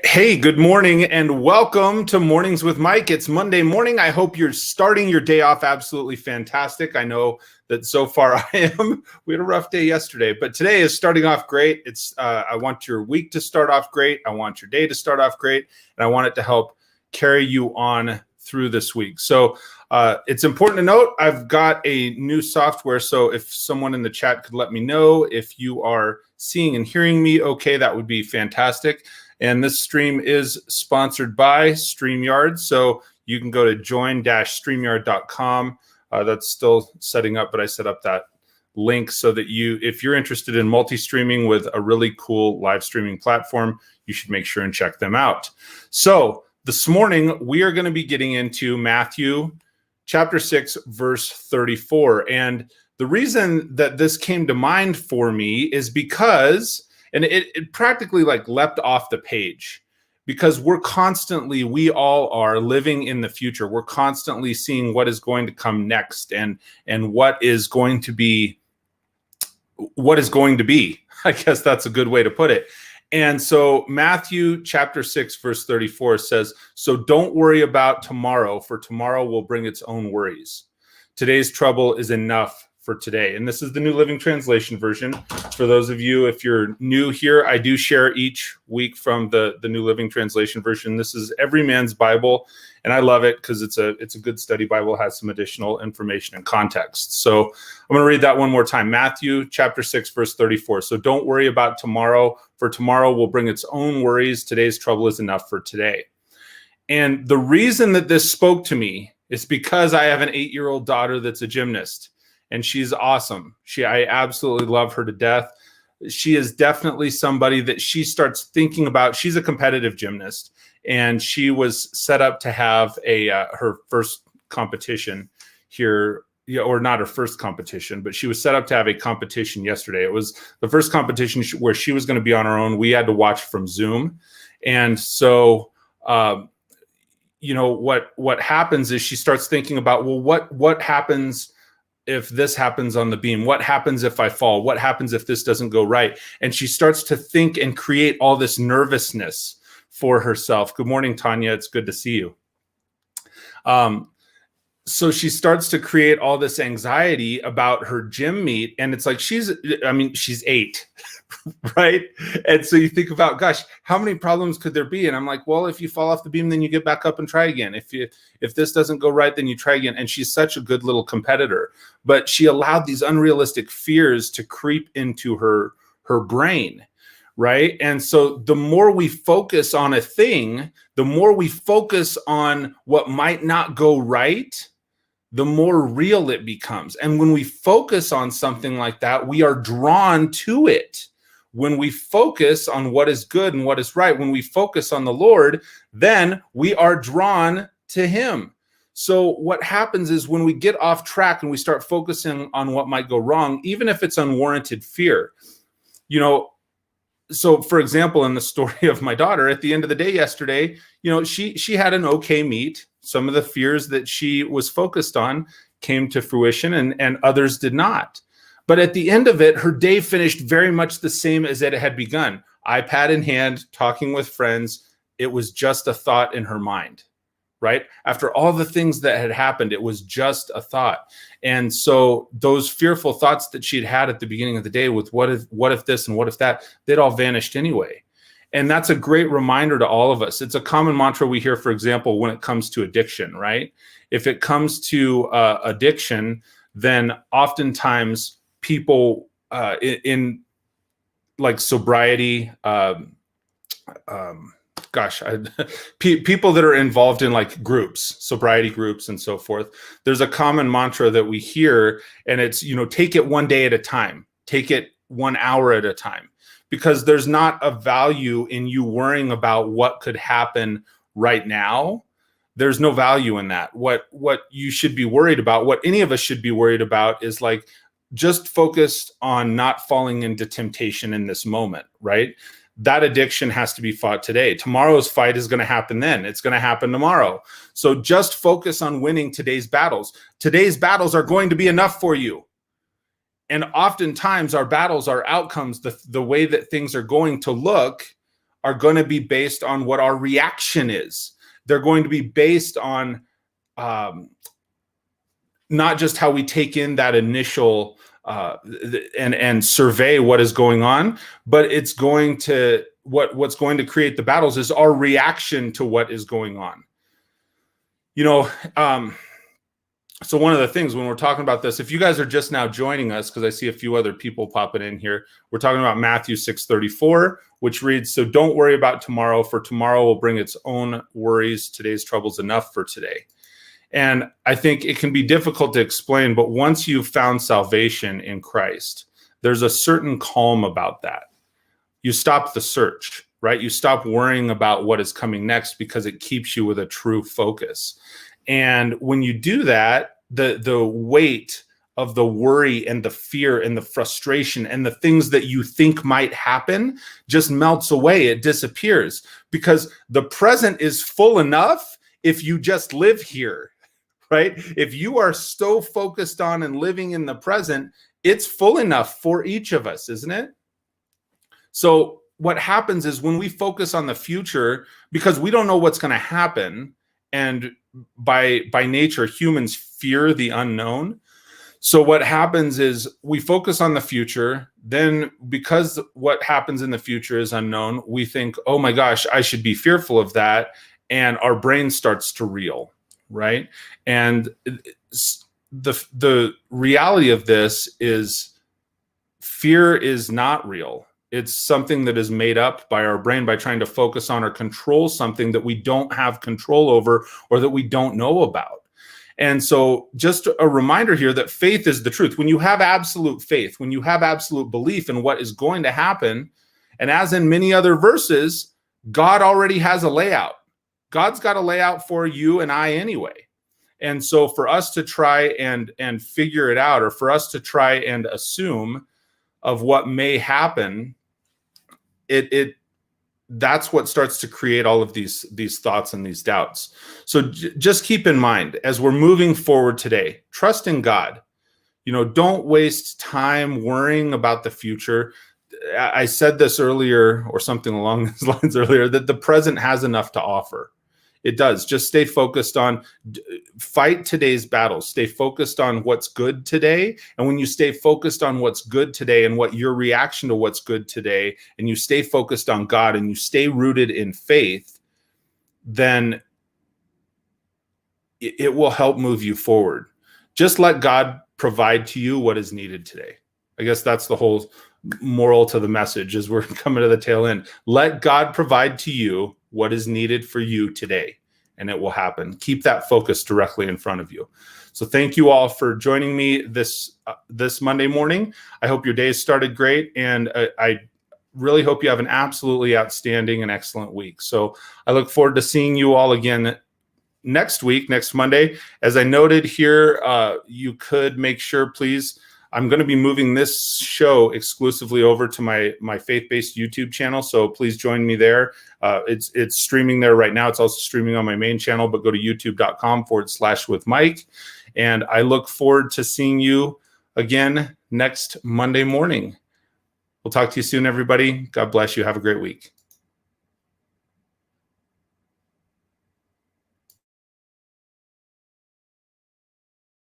Hey, good morning and welcome to Mornings with Mike. It's Monday morning. I hope you're starting your day off absolutely fantastic. I know that so far I am. We had a rough day yesterday, but today is starting off great. I want your week to start off great. I want your day to start off great, and I want it to help carry you on through this week. So it's important to note, I've got a new software. So if someone in the chat could let me know if you are seeing and hearing me okay, that would be fantastic. And this stream is sponsored by StreamYard. So you can go to join-streamyard.com. That's still setting up, but I set up that link so that if you're interested in multi-streaming with a really cool live streaming platform, you should make sure and check them out. So this morning, we are going to be getting into Matthew chapter 6, verse 34. And the reason that this came to mind for me is because and it practically like leapt off the page, because we all are living in the future. We're constantly seeing what is going to come next and what is going to be. I guess that's a good way to put it. And so Matthew chapter 6, verse 34 says, "So don't worry about tomorrow, for tomorrow will bring its own worries. Today's trouble is enough for today." And this is the New Living Translation version. For those of you, if you're new here, I do share each week from the New Living Translation version. This is every man's Bible, and I love it because it's a good study Bible, has some additional information and context. So I'm going to read that one more time. Matthew chapter 6, verse 34. "So don't worry about tomorrow, for tomorrow will bring its own worries. Today's trouble is enough for today." And the reason that this spoke to me is because I have an 8-year-old daughter that's a gymnast. And she's awesome. I absolutely love her to death. She is definitely somebody that she starts thinking about. She's a competitive gymnast, and she was set up to have her first competition here, or not her first competition, but she was set up to have a competition yesterday. It was the first competition where she was going to be on her own. We had to watch from Zoom, and so what happens is she starts thinking about, well, what happens if this happens on the beam? What happens if I fall? What happens if this doesn't go right? And she starts to think and create all this nervousness for herself. Good morning, Tanya. It's good to see you. So she starts to create all this anxiety about her gym meet. And it's like, she's 8, right? And so you think about, gosh, how many problems could there be? And I'm like, well, if you fall off the beam, then you get back up and try again. If this doesn't go right, then you try again. And she's such a good little competitor, but she allowed these unrealistic fears to creep into her brain, right? And so the more we focus on a thing, the more we focus on what might not go right, the more real it becomes. And when we focus on something like that, we are drawn to it. When we focus on what is good and what is right, when we focus on the Lord, then we are drawn to him. So what happens is when we get off track and we start focusing on what might go wrong, even if it's unwarranted fear, so for example, in the story of my daughter, at the end of the day yesterday, she had an okay meet. Some of the fears that she was focused on came to fruition, and others did not. But at the end of it, her day finished very much the same as it had begun. iPad in hand, talking with friends. It was just a thought in her mind, right? After all the things that had happened, it was just a thought. And so those fearful thoughts that she'd had at the beginning of the day with what if this and what if that, they'd all vanished anyway. And that's a great reminder to all of us. It's a common mantra we hear, for example, when it comes to addiction, right? If it comes to addiction, then oftentimes people in like sobriety, people that are involved in like groups, sobriety groups and so forth, there's a common mantra that we hear, and it's, take it one day at a time, take it 1 hour at a time. Because there's not a value in you worrying about what could happen right now. There's no value in that. What you should be worried about, what any of us should be worried about, is like just focused on not falling into temptation in this moment, right? That addiction has to be fought today. Tomorrow's fight is going to happen then. It's going to happen tomorrow. So just focus on winning today's battles. Today's battles are going to be enough for you. And oftentimes our battles, our outcomes, the way that things are going to look are going to be based on what our reaction is. They're going to be based on not just how we take in that initial and survey what is going on, but it's going to what's going to create the battles is our reaction to what is going on. So one of the things when we're talking about this, if you guys are just now joining us, because I see a few other people popping in here, we're talking about Matthew 6:34, which reads, "So don't worry about tomorrow, for tomorrow will bring its own worries. Today's trouble's enough for today." And I think it can be difficult to explain, but once you've found salvation in Christ, there's a certain calm about that. You stop the search, right? You stop worrying about what is coming next because it keeps you with a true focus. And when you do that, the weight of the worry and the fear and the frustration and the things that you think might happen just melts away. It disappears because the present is full enough if you just live here, right? If you are so focused on and living in the present, it's full enough for each of us, isn't it? So what happens is when we focus on the future, because we don't know what's going to happen, and by nature, humans fear the unknown. So what happens is we focus on the future. Then because what happens in the future is unknown, we think, oh my gosh, I should be fearful of that. And our brain starts to reel, right? And the reality of this is fear is not real. It's something that is made up by our brain by trying to focus on or control something that we don't have control over or that we don't know about. And so just a reminder here that faith is the truth. When you have absolute faith, when you have absolute belief in what is going to happen, and as in many other verses, God already has a layout. God's got a layout for you and I anyway. And so for us to try and figure it out, or for us to try and assume of what may happen, that's what starts to create all of these thoughts and these doubts. So just keep in mind as we're moving forward today, trust in God. Don't waste time worrying about the future. I said this earlier, or something along these lines earlier, that the present has enough to offer. It does. Just stay focused on, fight today's battles. Stay focused on what's good today. And when you stay focused on what's good today and what your reaction to what's good today, and you stay focused on God and you stay rooted in faith, then it will help move you forward. Just let God provide to you what is needed today. I guess that's the whole moral to the message as we're coming to the tail end. Let God provide to you what is needed for you today, and it will happen. Keep that focus directly in front of you. So thank you all for joining me this Monday morning. I hope your day started great, and I really hope you have an absolutely outstanding and excellent week. So I look forward to seeing you all again next week, next Monday. As I noted here, you could make sure, please, I'm going to be moving this show exclusively over to my faith-based YouTube channel, so please join me there. It's streaming there right now. It's also streaming on my main channel, but go to youtube.com/withmike. And I look forward to seeing you again next Monday morning. We'll talk to you soon, everybody. God bless you. Have a great week.